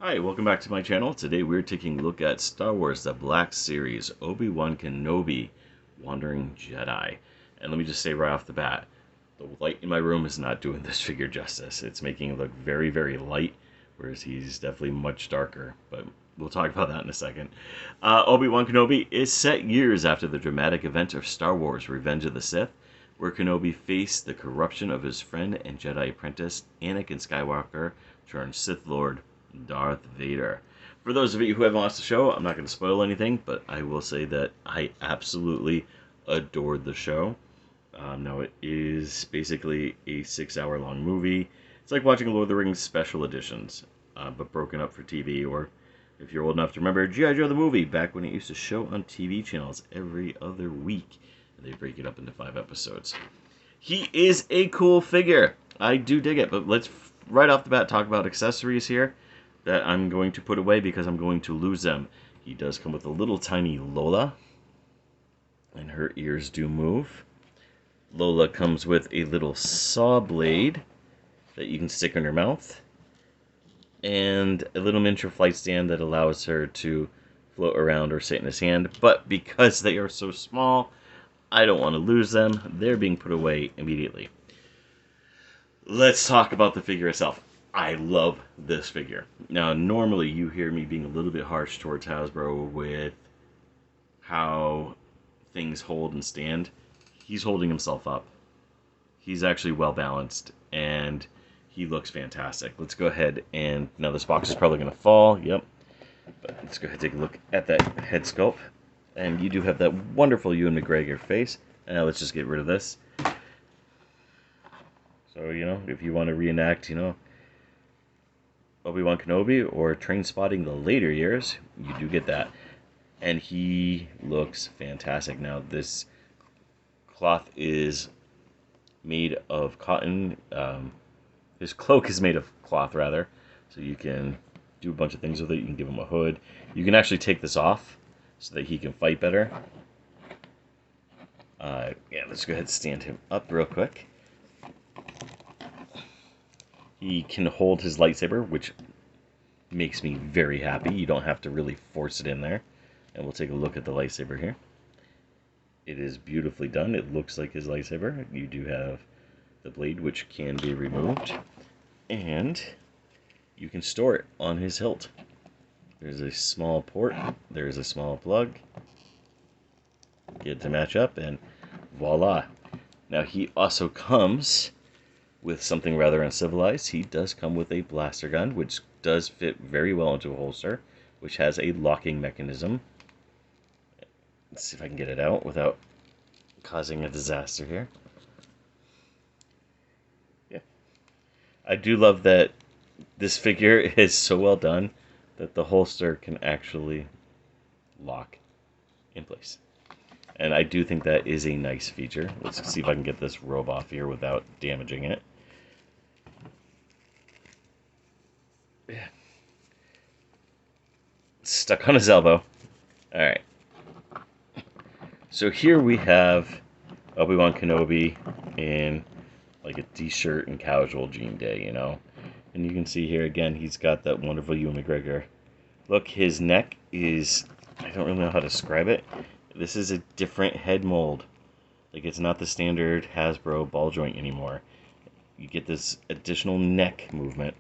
Hi, welcome back to my channel. Today we're taking a look at Star Wars The Black Series, Obi Wan Kenobi, Wandering Jedi. And let me just say right off the bat, the light in my room is not doing this figure justice. It's making it look very, very light, whereas he's definitely much darker, but we'll talk about that in a second. Obi Wan Kenobi is set years after the dramatic event of Star Wars Revenge of the Sith, where Kenobi faced the corruption of his friend and Jedi apprentice, Anakin Skywalker, turned Sith Lord Darth Vader. For those of you who haven't watched the show, I'm not going to spoil anything, but I will say that I absolutely adored the show. Now, it is basically a 6-hour long movie. It's like watching Lord of the Rings special editions, but broken up for TV, or if you're old enough to remember G.I. Joe the movie, back when it used to show on TV channels every other week. And they break it up into 5 episodes. He is a cool figure. I do dig it, but let's right off the bat talk about accessories here that I'm going to put away because I'm going to lose them. He does come with a little tiny Lola, and her ears do move. Lola comes with a little saw blade that you can stick in her mouth, and a little miniature flight stand that allows her to float around or sit in his hand. But because they are so small, I don't want to lose them. They're being put away immediately. Let's talk about the figure itself. I love this figure. Now, normally you hear me being a little bit harsh towards Hasbro with how things hold and stand. He's holding himself up. He's actually well balanced, and he looks fantastic. Let's go ahead and, now this box is probably going to fall, yep. But let's go ahead and take a look at that head sculpt. And you do have that wonderful Ewan McGregor face. And now let's just get rid of this. So, if you want to reenact, Obi Wan Kenobi or Train Spotting the later years, you do get that. And he looks fantastic. Now, this cloth is made of cotton. His cloak is made of cloth, rather. So you can do a bunch of things with it. You can give him a hood. You can actually take this off so that he can fight better. Let's go ahead and stand him up real quick. He can hold his lightsaber, which makes me very happy. You don't have to really force it in there. And we'll take a look at the lightsaber here. It is beautifully done. It looks like his lightsaber. You do have the blade, which can be removed. And you can store it on his hilt. There's a small port. There's a small plug. Get it to match up, and voila. Now, he also comes with something rather uncivilized. He does come with a blaster gun, which does fit very well into a holster, which has a locking mechanism. Let's see if I can get it out without causing a disaster here. Yeah. I do love that this figure is so well done that the holster can actually lock in place. And I do think that is a nice feature. Let's see if I can get this robe off here without damaging it. Yeah. Stuck on his elbow. Alright. So here we have Obi Wan Kenobi in like a t-shirt and casual jean day, And you can see here again, he's got that wonderful Ewan McGregor. Look, his neck is, I don't really know how to describe it. This is a different head mold. Like, it's not the standard Hasbro ball joint anymore. You get this additional neck movement,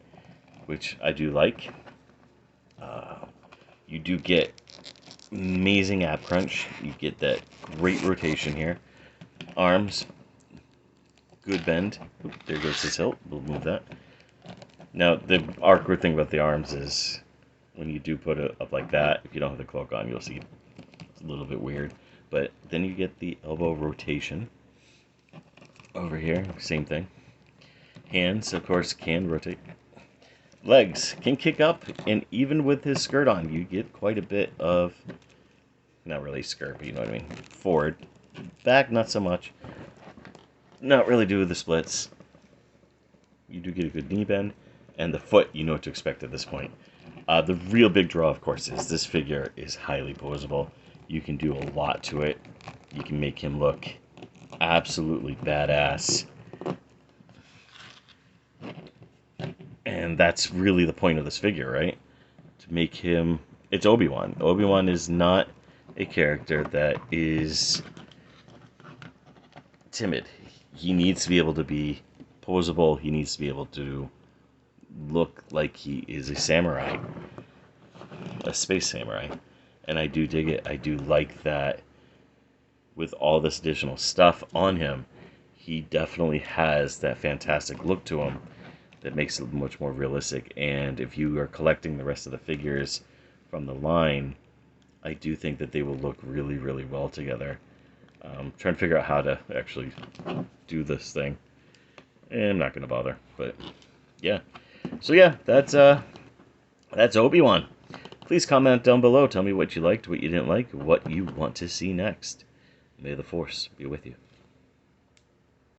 which I do like. You do get amazing ab crunch. You get that great rotation here. Arms, good bend. Oop, there goes his hilt. We'll move that. Now, the awkward thing about the arms is when you do put it up like that, if you don't have the cloak on, you'll see it's a little bit weird. But then you get the elbow rotation over here. Same thing. Hands, of course, can rotate. Legs can kick up, and even with his skirt on, you get quite a bit of, not really skirt, but you know what I mean, forward. Back, not so much. Not really do with the splits. You do get a good knee bend, and the foot, you know what to expect at this point. The real big draw, of course, is this figure is highly posable. You can do a lot to it. You can make him look absolutely badass. And that's really the point of this figure, right? to make him... It's Obi-Wan. Obi-Wan is not a character that is timid. He needs to be able to be posable. He needs to be able to look like he is a samurai, a space samurai. And I do dig it. I do like that with all this additional stuff on him, he definitely has that fantastic look to him that makes it much more realistic. And if you are collecting the rest of the figures from the line, I do think that they will look really, really well together. Trying to figure out how to actually do this thing. And I'm not going to bother, but yeah. So yeah, that's Obi-Wan. Please comment down below. Tell me what you liked, what you didn't like, what you want to see next. May the Force be with you.